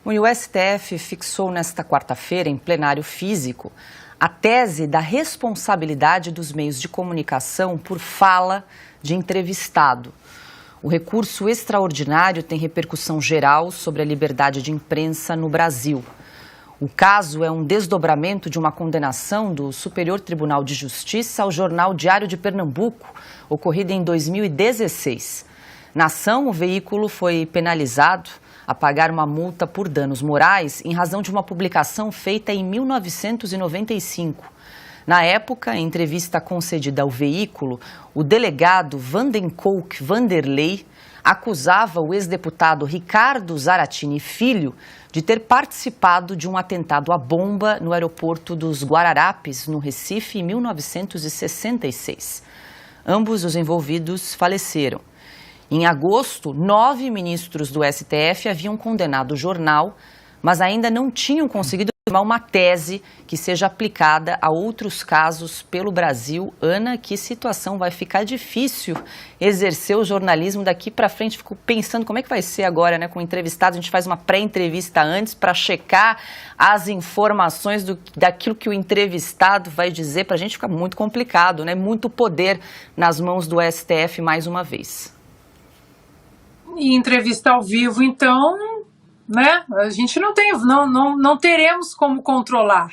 O STF fixou nesta quarta-feira, em plenário físico, a tese da responsabilidade dos meios de comunicação por fala de entrevistado. O recurso extraordinário tem repercussão geral sobre a liberdade de imprensa no Brasil. O caso é um desdobramento de uma condenação do Superior Tribunal de Justiça ao jornal Diário de Pernambuco, ocorrida em 2016. Na ação, o veículo foi penalizado a pagar uma multa por danos morais em razão de uma publicação feita em 1995. Na época, em entrevista concedida ao veículo, o delegado Vandenkolk Vanderlei acusava o ex-deputado Ricardo Zaratini Filho de ter participado de um atentado à bomba no aeroporto dos Guararapes, no Recife, em 1966. Ambos os envolvidos faleceram. Em agosto, 9 ministros do STF haviam condenado o jornal, mas ainda não tinham conseguido firmar uma tese que seja aplicada a outros casos pelo Brasil. Ana, que situação, vai ficar difícil exercer o jornalismo daqui para frente. Fico pensando como é que vai ser agora, né, com o entrevistado. A gente faz uma pré-entrevista antes para checar as informações daquilo que o entrevistado vai dizer. Para a gente fica muito complicado, né? Muito poder nas mãos do STF mais uma vez. E entrevista ao vivo, então, né, a gente não teremos como controlar,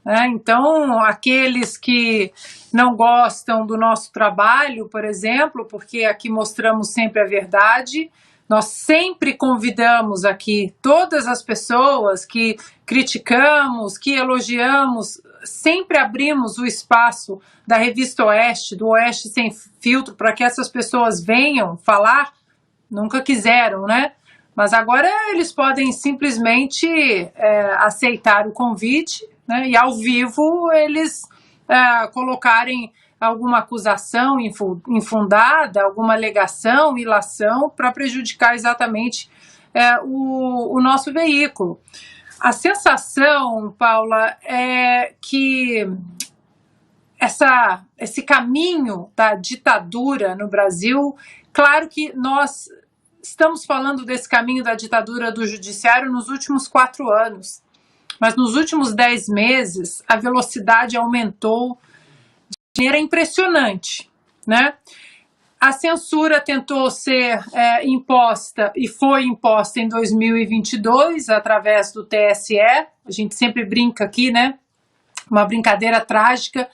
né? Então, aqueles que não gostam do nosso trabalho, por exemplo, porque aqui mostramos sempre a verdade, nós sempre convidamos aqui todas as pessoas que criticamos, que elogiamos, sempre abrimos o espaço da Revista Oeste, do Oeste Sem Filtro, para que essas pessoas venham falar. Nunca quiseram, né? Mas agora eles podem simplesmente aceitar o convite, né? E ao vivo eles colocarem alguma acusação infundada, alguma alegação, ilação, para prejudicar exatamente o nosso veículo. A sensação, Paula, é que esse caminho da ditadura no Brasil, claro que nós estamos falando desse caminho da ditadura do judiciário nos últimos 4 anos, mas nos últimos 10 meses a velocidade aumentou de maneira impressionante, né? A censura tentou ser imposta e foi imposta em 2022 através do TSE. A gente sempre brinca aqui, né? Uma brincadeira trágica.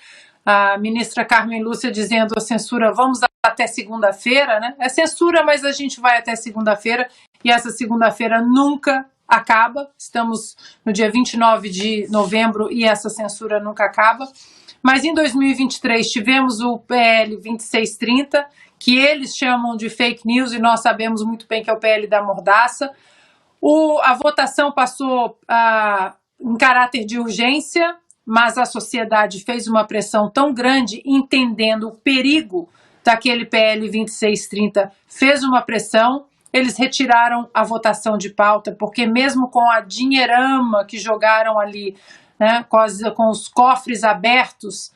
A ministra Carmen Lúcia dizendo a censura, vamos até segunda-feira, né? É censura, mas a gente vai até segunda-feira e essa segunda-feira nunca acaba. Estamos no dia 29 de novembro e essa censura nunca acaba. Mas em 2023 tivemos o PL 2630, que eles chamam de fake news e nós sabemos muito bem que é o PL da mordaça. A votação passou em caráter de urgência, mas a sociedade fez uma pressão tão grande, entendendo o perigo daquele PL 2630, fez uma pressão, eles retiraram a votação de pauta, porque mesmo com a dinheirama que jogaram ali, né, com os cofres abertos,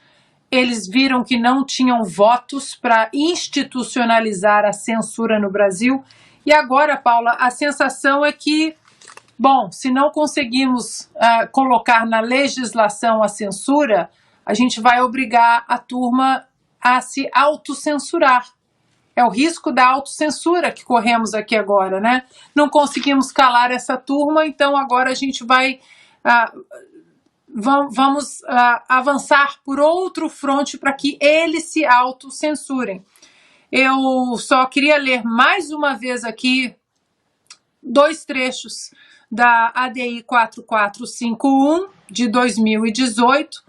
eles viram que não tinham votos para institucionalizar a censura no Brasil. E agora, Paula, a sensação é que, bom, se não conseguimos colocar na legislação a censura, a gente vai obrigar a turma a se autocensurar. É o risco da autocensura que corremos aqui agora, né? Não conseguimos calar essa turma, então agora a gente vai... vamos avançar por outro fronte para que eles se autocensurem. Eu só queria ler mais uma vez aqui 2 trechos da ADI 4451 de 2018,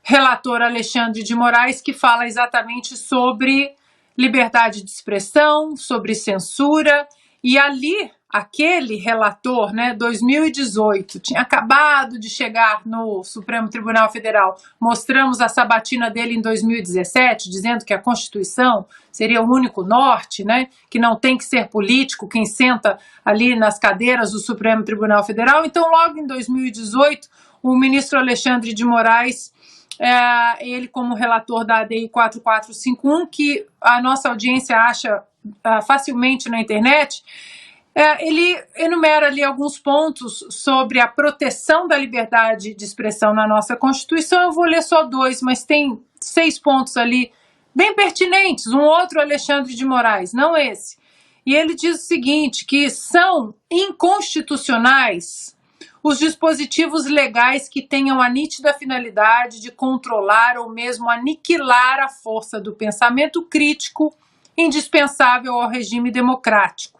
relator Alexandre de Moraes, que fala exatamente sobre liberdade de expressão, sobre censura, e ali aquele relator, né, 2018, tinha acabado de chegar no Supremo Tribunal Federal. Mostramos a sabatina dele em 2017, dizendo que a Constituição seria o único norte, né, que não tem que ser político quem senta ali nas cadeiras do Supremo Tribunal Federal. Então, logo em 2018, o ministro Alexandre de Moraes, ele como relator da ADI 4451, que a nossa audiência acha facilmente na internet, Ele enumera ali alguns pontos sobre a proteção da liberdade de expressão na nossa Constituição. Eu vou ler só 2, mas tem 6 pontos ali bem pertinentes. Um outro, Alexandre de Moraes, não esse. E ele diz o seguinte, que são inconstitucionais os dispositivos legais que tenham a nítida finalidade de controlar ou mesmo aniquilar a força do pensamento crítico indispensável ao regime democrático.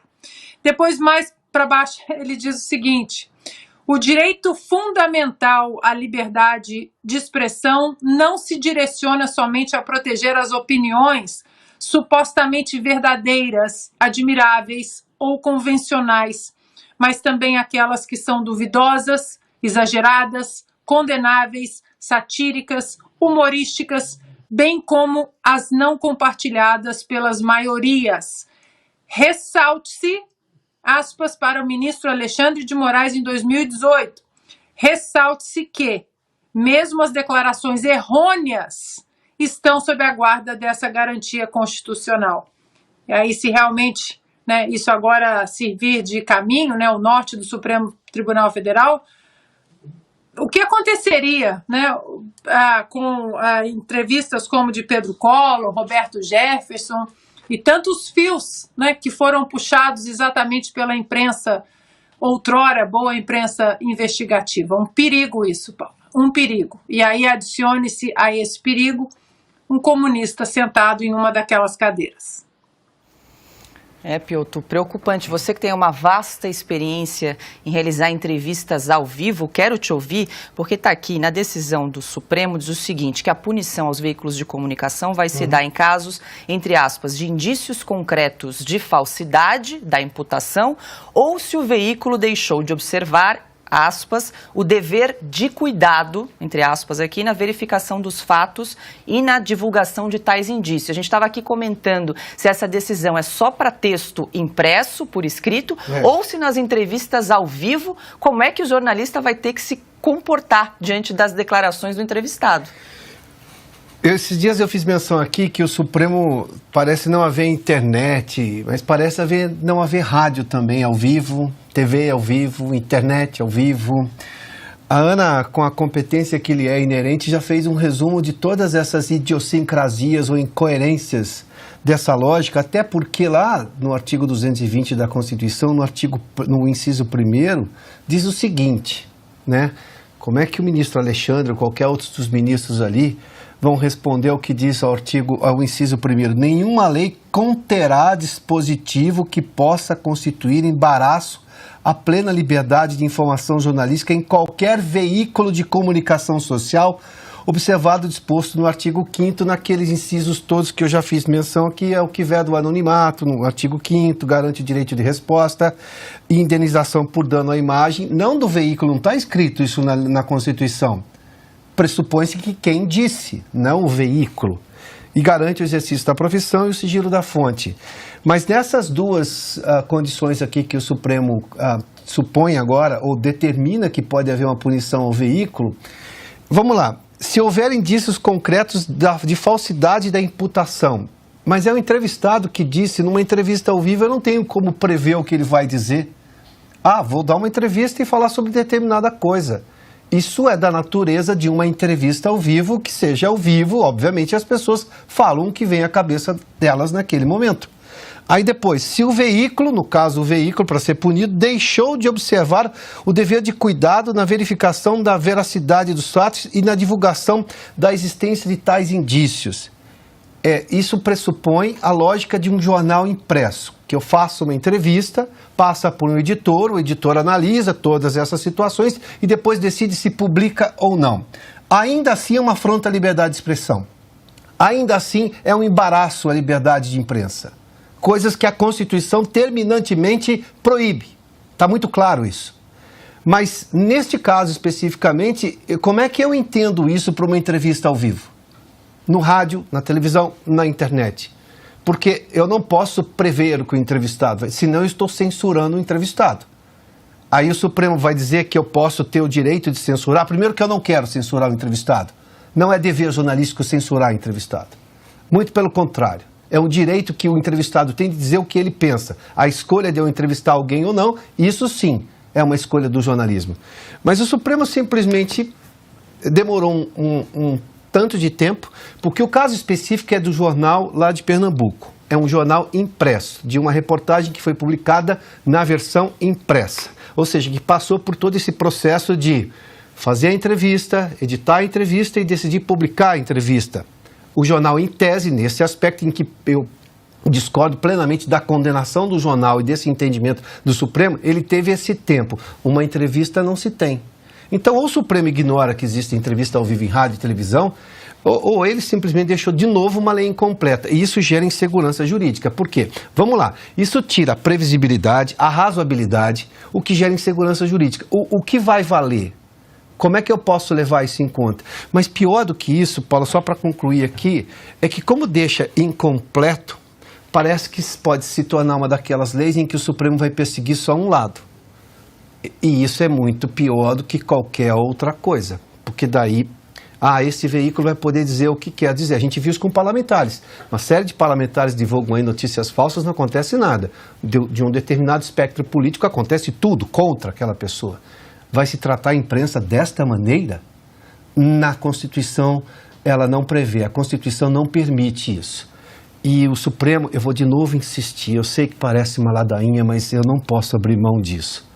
Depois, mais para baixo, ele diz o seguinte: o direito fundamental à liberdade de expressão não se direciona somente a proteger as opiniões supostamente verdadeiras, admiráveis ou convencionais, mas também aquelas que são duvidosas, exageradas, condenáveis, satíricas, humorísticas, bem como as não compartilhadas pelas maiorias. Ressalte-se, aspas para o ministro Alexandre de Moraes em 2018, ressalte-se que, mesmo as declarações errôneas, estão sob a guarda dessa garantia constitucional. E aí, se realmente isso agora servir de caminho, o norte do Supremo Tribunal Federal, o que aconteceria com entrevistas como de Pedro Collor, Roberto Jefferson e tantos fios que foram puxados exatamente pela imprensa, outrora boa imprensa investigativa. Um perigo isso, Paulo, um perigo. E aí adicione-se a esse perigo um comunista sentado em uma daquelas cadeiras. Piotr, preocupante. Você que tem uma vasta experiência em realizar entrevistas ao vivo, quero te ouvir, porque está aqui na decisão do Supremo, diz o seguinte, que a punição aos veículos de comunicação vai se dar em casos, entre aspas, de indícios concretos de falsidade da imputação ou se o veículo deixou de observar, aspas, o dever de cuidado, entre aspas aqui, na verificação dos fatos e na divulgação de tais indícios. A gente estava aqui comentando se essa decisão é só para texto impresso, por escrito, ou se nas entrevistas ao vivo, como é que o jornalista vai ter que se comportar diante das declarações do entrevistado. Esses dias eu fiz menção aqui que o Supremo parece não haver internet, mas parece não haver rádio também ao vivo, TV ao vivo, internet ao vivo. A Ana, com a competência que lhe é inerente, já fez um resumo de todas essas idiosincrasias ou incoerências dessa lógica, até porque lá no artigo 220 da Constituição, no inciso 1º, diz o seguinte, como é que o ministro Alexandre ou qualquer outro dos ministros ali vão responder ao que diz ao inciso 1º. Nenhuma lei conterá dispositivo que possa constituir embaraço à plena liberdade de informação jornalística em qualquer veículo de comunicação social, observado o disposto no artigo 5º, naqueles incisos todos que eu já fiz menção aqui, é o que veda o anonimato, no artigo 5º, garante o direito de resposta e indenização por dano à imagem, não do veículo, não está escrito isso na Constituição. Pressupõe-se que quem disse, não o veículo, e garante o exercício da profissão e o sigilo da fonte. Mas nessas duas condições aqui que o Supremo supõe agora, ou determina que pode haver uma punição ao veículo, vamos lá, se houver indícios concretos de falsidade da imputação, mas é o entrevistado que disse, numa entrevista ao vivo, eu não tenho como prever o que ele vai dizer. Vou dar uma entrevista e falar sobre determinada coisa. Isso é da natureza de uma entrevista ao vivo, que seja ao vivo, obviamente as pessoas falam o que vem à cabeça delas naquele momento. Aí depois, se o veículo, no caso o veículo para ser punido, deixou de observar o dever de cuidado na verificação da veracidade dos fatos e na divulgação da existência de tais indícios. Isso pressupõe a lógica de um jornal impresso, que eu faço uma entrevista, passa por um editor, o editor analisa todas essas situações e depois decide se publica ou não. Ainda assim é uma afronta à liberdade de expressão. Ainda assim é um embaraço à liberdade de imprensa. Coisas que a Constituição terminantemente proíbe. Está muito claro isso. Mas neste caso especificamente, como é que eu entendo isso para uma entrevista ao vivo? No rádio, na televisão, na internet. Porque eu não posso prever o que o entrevistado vai, senão eu estou censurando o entrevistado. Aí o Supremo vai dizer que eu posso ter o direito de censurar. Primeiro que eu não quero censurar o entrevistado. Não é dever jornalístico censurar o entrevistado. Muito pelo contrário. É o direito que o entrevistado tem de dizer o que ele pensa. A escolha de eu entrevistar alguém ou não, isso sim é uma escolha do jornalismo. Mas o Supremo simplesmente demorou um tanto de tempo, porque o caso específico é do jornal lá de Pernambuco. É um jornal impresso, de uma reportagem que foi publicada na versão impressa. Ou seja, que passou por todo esse processo de fazer a entrevista, editar a entrevista e decidir publicar a entrevista. O jornal, em tese, nesse aspecto em que eu discordo plenamente da condenação do jornal e desse entendimento do Supremo, ele teve esse tempo. Uma entrevista não se tem. Então, ou o Supremo ignora que existe entrevista ao vivo em rádio e televisão, ou ele simplesmente deixou de novo uma lei incompleta. E isso gera insegurança jurídica. Por quê? Vamos lá. Isso tira a previsibilidade, a razoabilidade, o que gera insegurança jurídica. O que vai valer? Como é que eu posso levar isso em conta? Mas pior do que isso, Paulo, só para concluir aqui, é que como deixa incompleto, parece que pode se tornar uma daquelas leis em que o Supremo vai perseguir só um lado. E isso é muito pior do que qualquer outra coisa. Porque daí, esse veículo vai poder dizer o que quer dizer. A gente viu isso com parlamentares. Uma série de parlamentares divulgam aí notícias falsas, não acontece nada. De um determinado espectro político acontece tudo contra aquela pessoa. Vai se tratar a imprensa desta maneira? Na Constituição, ela não prevê. A Constituição não permite isso. E o Supremo, eu vou de novo insistir, eu sei que parece uma ladainha, mas eu não posso abrir mão disso.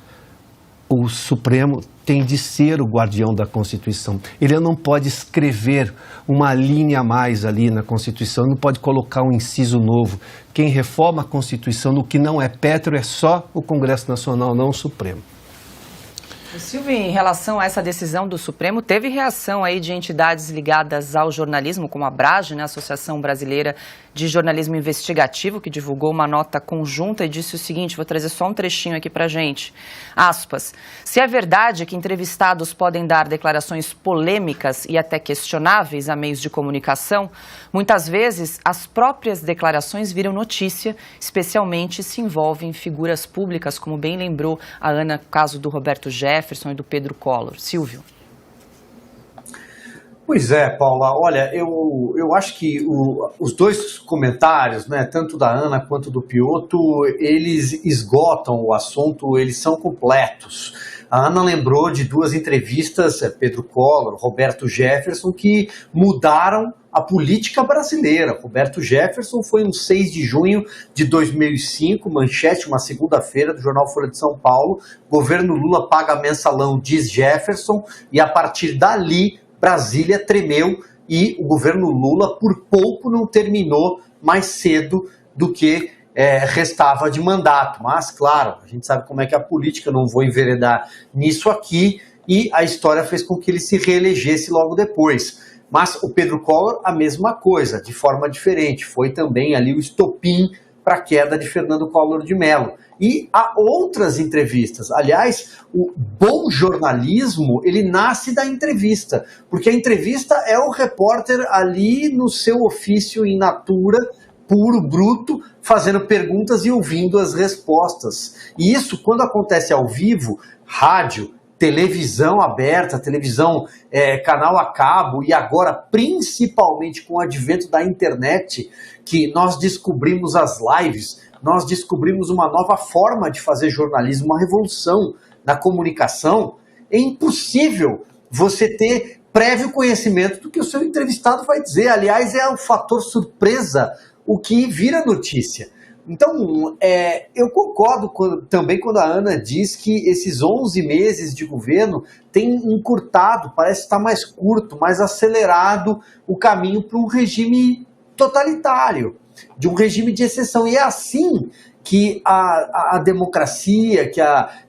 O Supremo tem de ser o guardião da Constituição. Ele não pode escrever uma linha a mais ali na Constituição, não pode colocar um inciso novo. Quem reforma a Constituição no que não é pétreo é só o Congresso Nacional, não o Supremo. Silvio, em relação a essa decisão do Supremo, teve reação aí de entidades ligadas ao jornalismo, como a Abrage, né, Associação Brasileira de Jornalismo Investigativo, que divulgou uma nota conjunta e disse o seguinte, vou trazer só um trechinho aqui pra gente, aspas, se é verdade que entrevistados podem dar declarações polêmicas e até questionáveis a meios de comunicação, muitas vezes as próprias declarações viram notícia, especialmente se envolvem figuras públicas, como bem lembrou a Ana, o caso do Roberto Jefferson e do Pedro Collor. Silvio. Pois é, Paula, olha, eu acho que os dois comentários, né, tanto da Ana quanto do Piotto, eles esgotam o assunto, eles são completos. A Ana lembrou de duas entrevistas, Pedro Collor, Roberto Jefferson, que mudaram a política brasileira. Roberto Jefferson foi no 6 de junho de 2005, manchete, uma segunda-feira, do jornal Folha de São Paulo, governo Lula paga mensalão, diz Jefferson, e a partir dali Brasília tremeu e o governo Lula por pouco não terminou mais cedo do que restava de mandato. Mas, claro, a gente sabe como é que é a política, não vou enveredar nisso aqui, e a história fez com que ele se reelegesse logo depois. Mas o Pedro Collor, a mesma coisa, de forma diferente. Foi também ali o estopim para a queda de Fernando Collor de Mello. E há outras entrevistas. Aliás, o bom jornalismo, ele nasce da entrevista, porque a entrevista é o repórter ali no seu ofício in natura, puro, bruto, fazendo perguntas e ouvindo as respostas. E isso, quando acontece ao vivo, rádio, televisão aberta, televisão, canal a cabo, e agora principalmente com o advento da internet, que nós descobrimos as lives, nós descobrimos uma nova forma de fazer jornalismo, uma revolução na comunicação. É impossível você ter prévio conhecimento do que o seu entrevistado vai dizer. Aliás, é o fator surpresa o que vira notícia. Então, eu concordo também quando a Ana diz que esses 11 meses de governo têm encurtado, parece estar mais curto, mais acelerado o caminho para um regime totalitário, de um regime de exceção. E é assim que a democracia,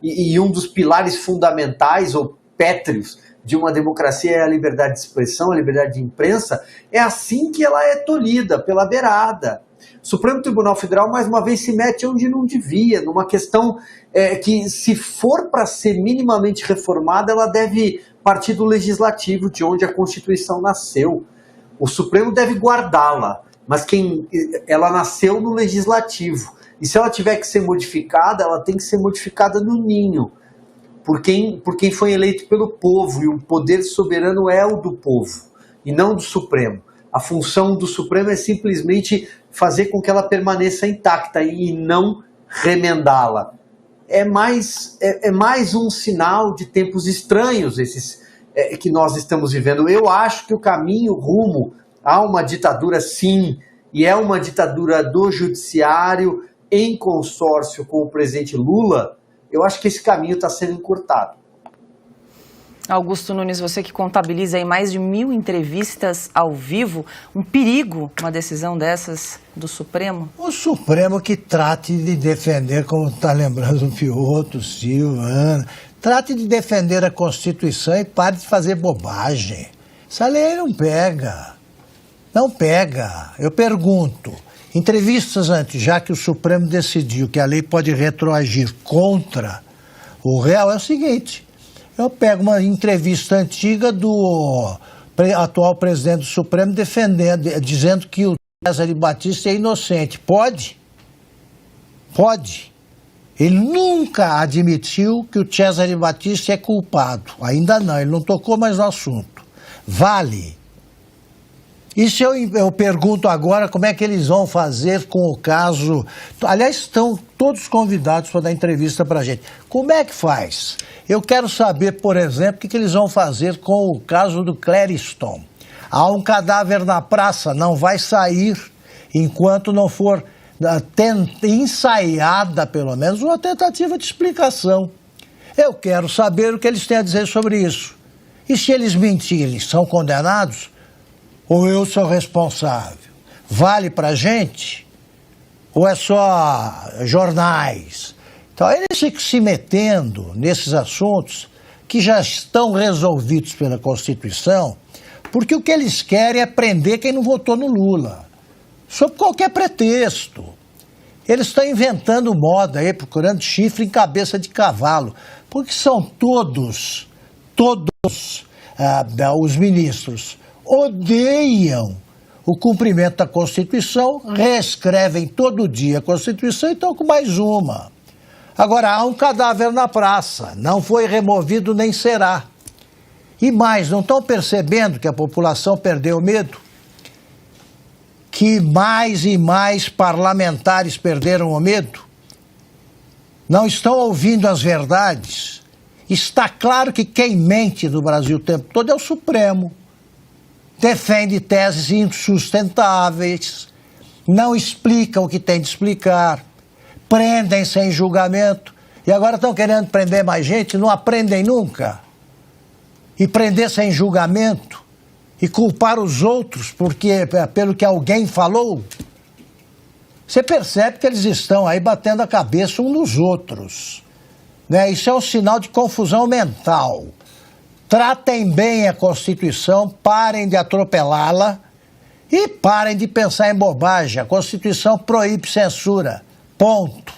e um dos pilares fundamentais ou pétreos de uma democracia é a liberdade de expressão, a liberdade de imprensa, é assim que ela é tolhida, pela beirada. O Supremo Tribunal Federal, mais uma vez, se mete onde não devia, numa questão que, se for para ser minimamente reformada, ela deve partir do Legislativo, de onde a Constituição nasceu. O Supremo deve guardá-la, mas ela nasceu no Legislativo. E se ela tiver que ser modificada, ela tem que ser modificada no ninho, por quem foi eleito pelo povo, e o poder soberano é o do povo, e não do Supremo. A função do Supremo é simplesmente fazer com que ela permaneça intacta e não remendá-la. É mais um sinal de tempos estranhos esses que nós estamos vivendo. Eu acho que o caminho rumo a uma ditadura, sim, e é uma ditadura do judiciário em consórcio com o presidente Lula, eu acho que esse caminho está sendo encurtado. Augusto Nunes, você que contabiliza aí mais de 1000 entrevistas ao vivo, um perigo uma decisão dessas do Supremo? O Supremo que trate de defender, como está lembrando o Piotr, Silva, Ana, trate de defender a Constituição e pare de fazer bobagem. Essa lei não pega. Não pega. Eu pergunto, entrevistas antes, já que o Supremo decidiu que a lei pode retroagir contra o réu, é o seguinte: eu pego uma entrevista antiga do atual presidente do Supremo dizendo que o Cesare Battisti é inocente. Pode? Pode. Ele nunca admitiu que o Cesare Battisti é culpado. Ainda não, ele não tocou mais no assunto. Vale. E se eu pergunto agora como é que eles vão fazer com o caso... Aliás, estão todos convidados para dar entrevista para a gente. Como é que faz? Eu quero saber, por exemplo, o que eles vão fazer com o caso do Clériston. Há um cadáver na praça, não vai sair enquanto não for ensaiada, pelo menos, uma tentativa de explicação. Eu quero saber o que eles têm a dizer sobre isso. E se eles mentirem, são condenados? Ou eu sou responsável? Vale pra gente? Ou é só jornais? Então, eles ficam se metendo nesses assuntos que já estão resolvidos pela Constituição, porque o que eles querem é prender quem não votou no Lula, sob qualquer pretexto. Eles estão inventando moda aí, procurando chifre em cabeça de cavalo, porque são todos os ministros odeiam o cumprimento da Constituição, reescrevem todo dia a Constituição e estão com mais uma. Agora, há um cadáver na praça, não foi removido nem será. E mais, não estão percebendo que a população perdeu o medo? Que mais e mais parlamentares perderam o medo? Não estão ouvindo as verdades? Está claro que quem mente no Brasil o tempo todo é o Supremo. Defende teses insustentáveis, não explica o que tem de explicar, prendem sem julgamento, e agora estão querendo prender mais gente, não aprendem nunca. E prender sem julgamento, e culpar os outros pelo que alguém falou. Você percebe que eles estão aí batendo a cabeça uns nos outros, né? Isso é um sinal de confusão mental. Tratem bem a Constituição, parem de atropelá-la e parem de pensar em bobagem. A Constituição proíbe censura. Ponto.